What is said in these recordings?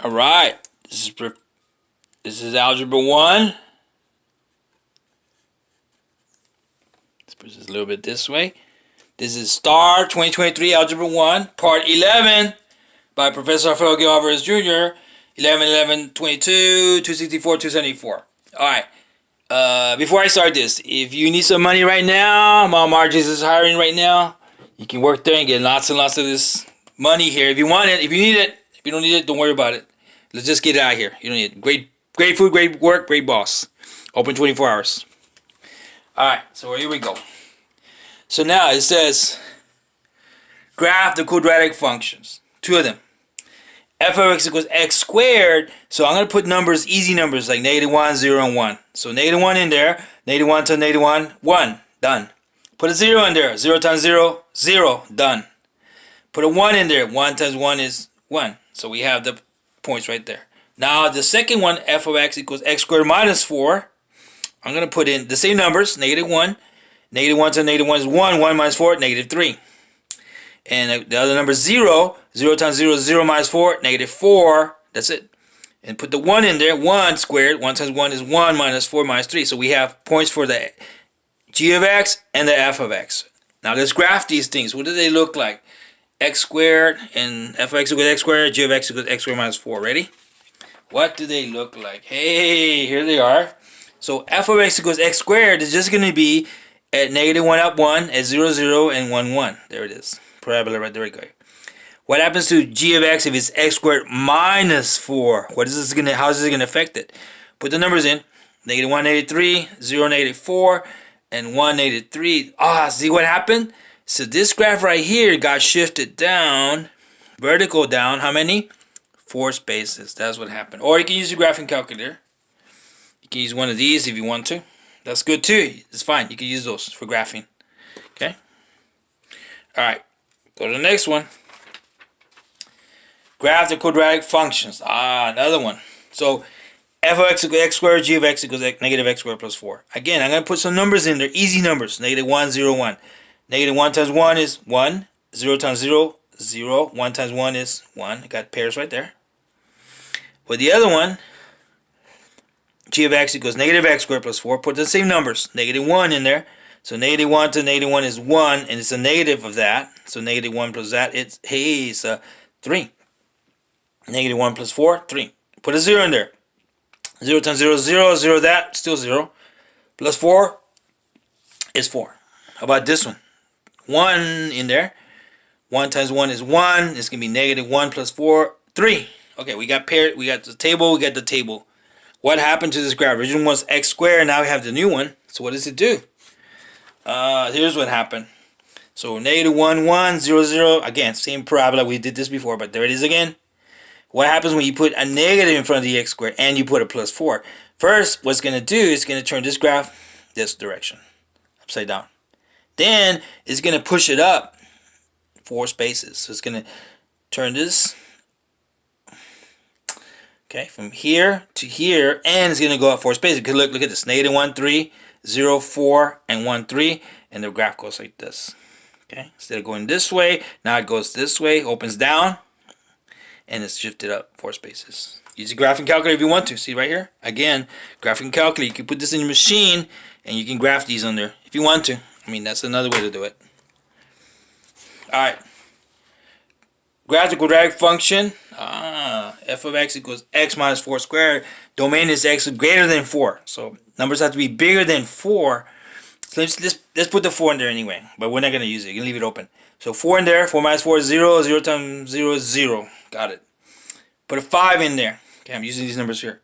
All right, this is Algebra One. Let's push this a little bit this way. This is STAR 2023 Algebra 1, Part 11 by Professor Rafael Gil Alvarez Jr. 11-11-22, 264, 274. All right. Before I start this, if you need some money right now, Mom Margie's is hiring right now. You can work there and get lots and lots of this money here. If you want it, if you need it, if you don't need it, don't worry about it. Let's just get it out of here. You don't need it. Great food, great work, great boss. Open 24 hours. All right, so here we go. So now it says, graph the quadratic functions. Two of them. F of x equals x squared. So I'm going to put numbers, easy numbers, like -1, 0, and 1. So -1 in there. -1 times -1, 1. Done. Put a 0 in there. 0 times 0, 0. Done. Put a 1 in there. 1 times 1 is 1. So we have the points right there. Now the second one, f of x equals x squared minus 4. I'm going to put in the same numbers, -1. -1 times -1 is 1. 1 minus 4, -3. And the other number is 0. 0 times 0 is 0 minus 4, -4. That's it. And put the 1 in there. 1 squared. 1 times 1 is 1 minus 4 minus 3. So we have points for the g of x and the f of x. Now let's graph these things. What do they look like? X squared and f of x equals x squared. G of x equals x squared minus 4. Ready? What do they look like? Hey, here they are. So f of x equals x squared is just going to be at -1 up 1, at 0, 0, and 1, 1. There it is. Parabola right there. What happens to g of x if it's x squared minus 4? How is this gonna affect it? Put the numbers in. -1, -3, 0, -4, and 1, -3. See what happened? So this graph right here got shifted down, vertical down. How many? 4 spaces. That's what happened. Or you can use your graphing calculator. You can use one of these if you want to. That's good too. It's fine. You can use those for graphing. Okay. All right. Go to the next one. Graph the quadratic functions. Another one. So f of x equals x squared, g of x equals -x squared plus 4. Again, I'm going to put some numbers in there. Easy numbers. -1, 0, 1. -1 times 1 is 1. 0 times 0, 0. 1 times 1 is 1. I got pairs right there. But the other one, g of x equals -x squared plus 4. Put the same numbers. -1 in there. So -1 to -1 is 1, and it's a negative of that. So -1 plus that, it's 3. -1 plus 4, 3. Put a 0 in there. 0 times 0 is 0. 0 that, still 0. Plus 4 is 4. How about this one? 1 in there. 1 times 1 is 1. It's going to be -1 plus 4, 3. Okay, we got paired. We got the table. We got the table. What happened to this graph? Original was x squared. Now we have the new one. So what does it do? Here's what happened. So -1, 1, 0, 0. Again, same parabola. We did this before, but there it is again. What happens when you put a negative in front of the x squared and you put a plus 4? First, what's going to do is it's going to turn this graph this direction, upside down. Then it's going to push it up 4 spaces. So it's going to turn this, okay, from here to here, and it's going to go up 4 spaces. Because look at this, -1, 3, 0, 4, and 1, 3, and the graph goes like this. Okay, instead of going this way, now it goes this way, opens down, and it's shifted up 4 spaces. Use a graphing calculator if you want to. See right here? Again, graphing calculator. You can put this in your machine, and you can graph these on there if you want to. I mean, that's another way to do it. All right. Graph the quadratic function. F of x equals x minus 4 squared. Domain is x greater than 4. So numbers have to be bigger than 4. So let's put the 4 in there anyway. But we're not going to use it. You can leave it open. So 4 in there. 4 minus 4 is 0. 0 times 0 is 0. Got it. Put a 5 in there. Okay, I'm using these numbers here.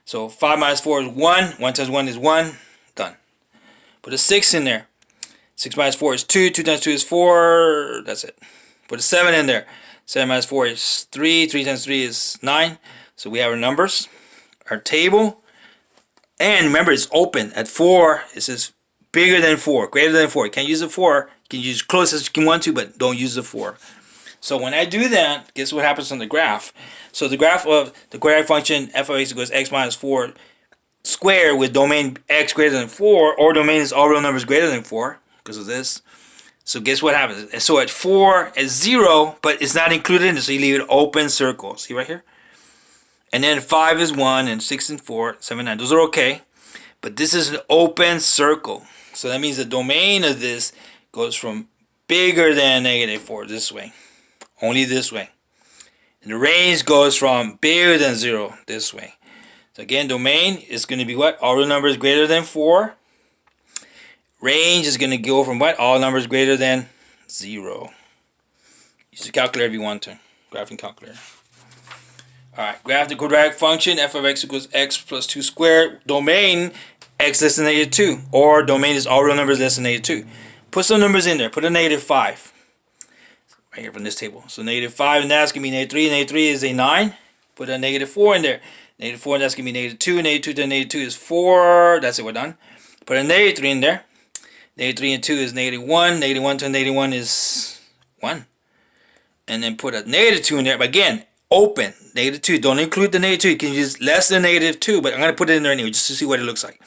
So 5 minus 4 is 1. 1 times 1 is 1. Done. Put a 6 in there. 6 minus 4 is 2. 2 times 2 is 4. That's it. Put a 7 in there. 7 minus 4 is 3. 3 times 3 is 9. So we have our numbers, our table. And remember, it's open. At 4, it says bigger than 4, greater than 4. You can't use the 4. You can use close as you want to, but don't use the 4. So when I do that, guess what happens on the graph? So the graph of the quadratic function f of x equals x minus 4 squared with domain x greater than 4, or domain is all real numbers greater than 4, because of this. So guess what happens? So at 4 is 0, but it's not included in it, so you leave it open circle. See right here? And then 5 is 1, and 6 and 4, 7, 9. Those are okay. But this is an open circle. So that means the domain of this goes from bigger than -4 this way. Only this way. And the range goes from bigger than 0 this way. So again, domain is going to be what? All real numbers greater than 4. Range is going to go from what? All numbers greater than 0. Use the calculator if you want to. Graphing calculator. Alright, graph the quadratic function f of x equals x plus 2 squared. Domain x less than -2. Or domain is all real numbers less than -2. Put some numbers in there. Put a -5. Right here from this table. So -5 and that's going to be -3. -3 is a 9. Put a -4 in there. -4 and that's going to be -2. -2 to -2 is 4. That's it, we're done. Put a -3 in there. -3 and 2 is -1. -1 to -1 is 1. And then put a -2 in there. But again, open. -2. Don't include the -2. You can use less than -2. But I'm going to put it in there anyway just to see what it looks like.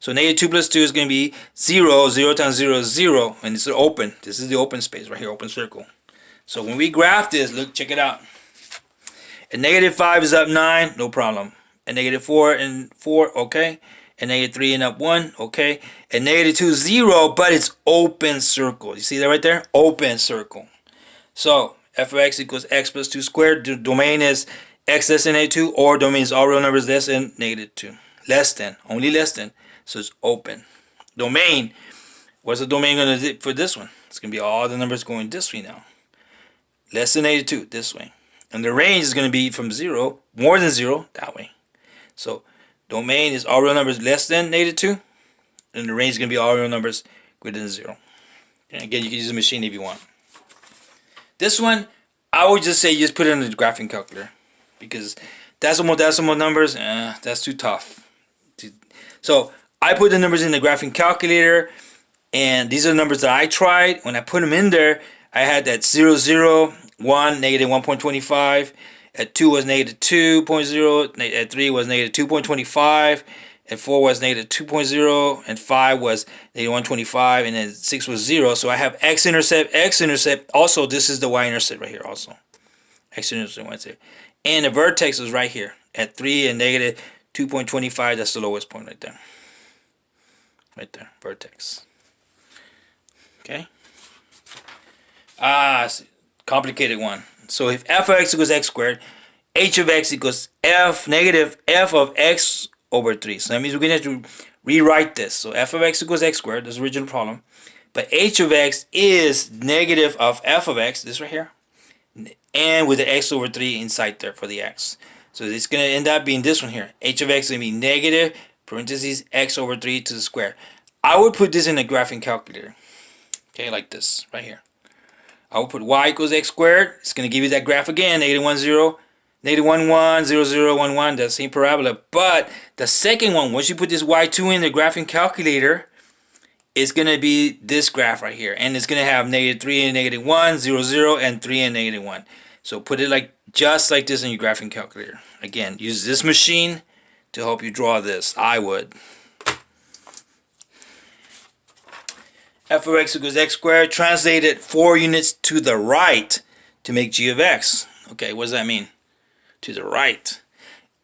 So -2 plus 2 is going to be 0. 0 times 0 is 0. And it's open. This is the open space right here. Open circle. So when we graph this, look, check it out. And -5 is up 9. No problem. And -4 and 4. Okay. And -3 and up 1, okay. And -2 0, but it's open circle. You see that right there? Open circle. So f of x equals x plus 2 squared. The domain is x less than -2, or domain is all real numbers less than -2. Less than, only less than. So it's open. Domain. What's the domain going to do for this one? It's going to be all the numbers going this way now. Less than -2 this way. And the range is going to be from 0, more than 0, that way. So domain is all real numbers less than -2, and the range is going to be all real numbers greater than 0. And again, you can use the machine if you want. This one, I would just say just put it in the graphing calculator, because decimal numbers, that's too tough. So I put the numbers in the graphing calculator, and these are the numbers that I tried. When I put them in there, I had that 0, 0, 1, -1.25. At 2 was -2.0, at 3 was -2.25, at 4 was -2.0, and 5 was -125, and then 6 was 0. So I have x-intercept, x-intercept. Also, this is the y-intercept right here also. X-intercept, y-intercept. And the vertex is right here at 3 and -2.25. That's the lowest point right there. Right there, vertex. Okay. Complicated one. So if f of x equals x squared, h of x equals negative f of x over 3. So that means we're going to have to rewrite this. So f of x equals x squared, that's the original problem. But h of x is negative of f of x, this right here. And with the x over 3 inside there for the x. So it's going to end up being this one here. H of x is going to be negative, parentheses, x over 3 to the square. I would put this in a graphing calculator. Okay, like this, right here. I will put y equals x squared. It's going to give you that graph again, -1, 0, -1, 1, 0, 0, 1, 1, that same parabola. But the second one, once you put this y2 in the graphing calculator, it's going to be this graph right here. And it's going to have -3 and -1, 0, 0, and 3 and -1. So put it like just like this in your graphing calculator. Again, use this machine to help you draw this. I would. F of x equals x squared, translated 4 units to the right to make g of x. Okay, what does that mean? To the right.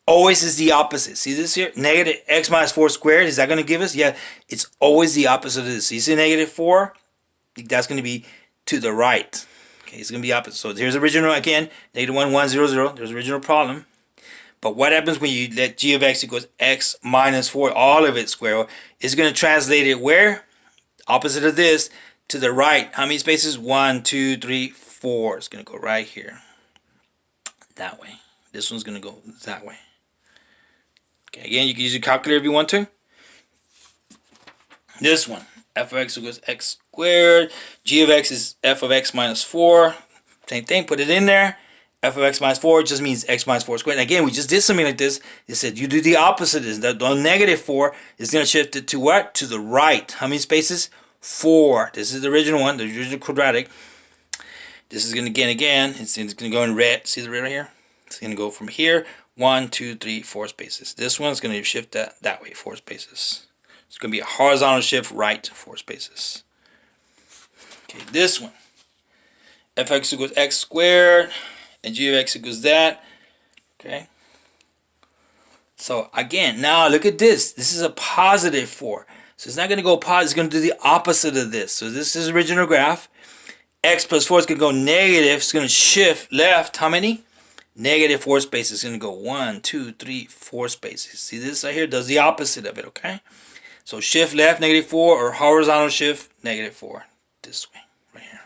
Always is the opposite. See this here? Negative x minus 4 squared. Is that going to give us? Yeah, it's always the opposite of this. You see -4? That's going to be to the right. Okay, it's going to be opposite. So here's the original again. -1, 1, 0, 0. There's the original problem. But what happens when you let g of x equals x minus 4, all of it square? It's going to translate it where? Opposite of this, to the right. How many spaces? 1, 2, 3, 4. It's going to go right here. That way. This one's going to go that way. Okay, again, you can use your calculator if you want to. This one, f of x equals x squared. G of x is f of x minus 4. Same thing, put it in there. F of x minus 4 just means x minus 4 squared. And again, we just did something like this. It said you do the opposite. The -4 is going to shift it to what? To the right. How many spaces? 4. This is the original one, the original quadratic. This is going to again. It's going to go in red. See the red right here? It's going to go from here. 1, 2, 3, 4 spaces. This one's going to shift that way, 4 spaces. It's going to be a horizontal shift right, 4 spaces. Okay, this one. f of x equals x squared. And g of x equals that. Okay. So again, now look at this. This is a positive 4. So it's not going to go positive. It's going to do the opposite of this. So this is original graph. X plus 4 is going to go negative. It's going to shift left. How many? Negative 4 spaces. It's going to go 1, 2, 3, 4 spaces. See this right here does the opposite of it, okay? So shift left, negative 4, or horizontal shift, negative 4. This way, right here.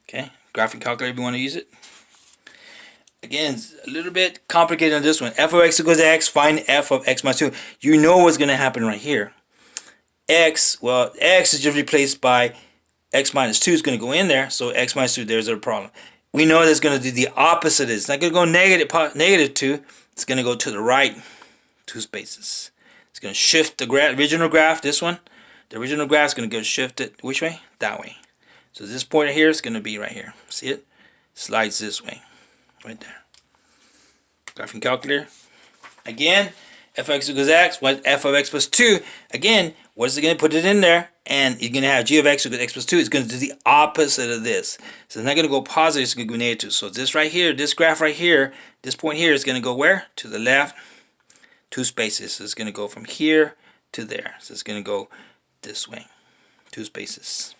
Okay? Graphing calculator if you want to use it. Again, it's a little bit complicated on this one. F of x equals x. Find f of x minus 2. You know what's going to happen right here. X, well, x is just replaced by x minus 2 is going to go in there. So x minus 2, there's a problem. We know that's going to do the opposite. It's not going to go negative 2. It's going to go to the right 2 spaces. It's going to shift the original graph, this one. The original graph is going to go shift it, which way? That way. So this point here is going to be right here. See it? Slides this way. Right there. Graphing calculator. Again, f of x equals x. What f of x plus 2? Again, what is it going to put it in there? And you're going to have g of x equals x plus 2. It's going to do the opposite of this. So it's not going to go positive. It's going to go negative 2. So this right here, this graph right here, this point here is going to go where? To the left. 2 spaces. So it's going to go from here to there. So it's going to go this way. 2 spaces.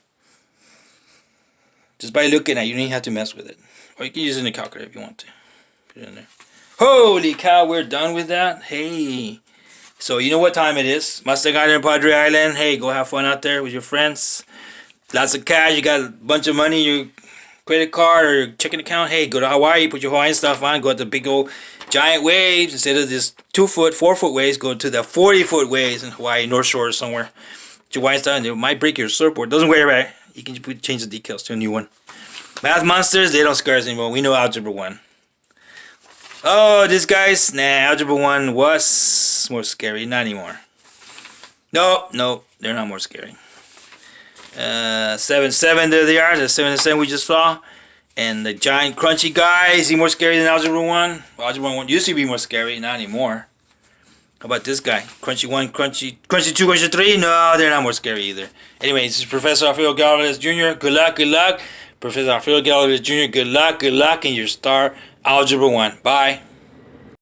Just by looking at it, you don't even have to mess with it. Or you can use it in the calculator if you want to. Put it in there. Holy cow, we're done with that. Hey. So you know what time it is. Mustang Island, Padre Island. Hey, go have fun out there with your friends. Lots of cash. You got a bunch of money in your credit card or your checking account. Hey, go to Hawaii. Put your Hawaiian stuff on. Go to the big old giant waves. Instead of this 2-foot, 4-foot waves, go to the 40-foot waves in Hawaii, North Shore or somewhere. Put your Hawaiian stuff on. It might break your surfboard. Doesn't worry about it. You can change the decals to a new one. Math monsters, they don't scare us anymore. We know Algebra 1. Oh, this guy's, Algebra 1 was more scary. Not anymore. No, they're not more scary. 7, there they are. The 7 and 7 we just saw. And the giant crunchy guy, is he more scary than Algebra 1? Well, Algebra 1 used to be more scary, not anymore. How about this guy? Crunchy 1, crunchy 2, crunchy 3? No, they're not more scary either. Anyway, this is Professor Alfredo Galvez Jr. Good luck. Professor Alfredo Galvez Jr., good luck in your star Algebra 1. Bye.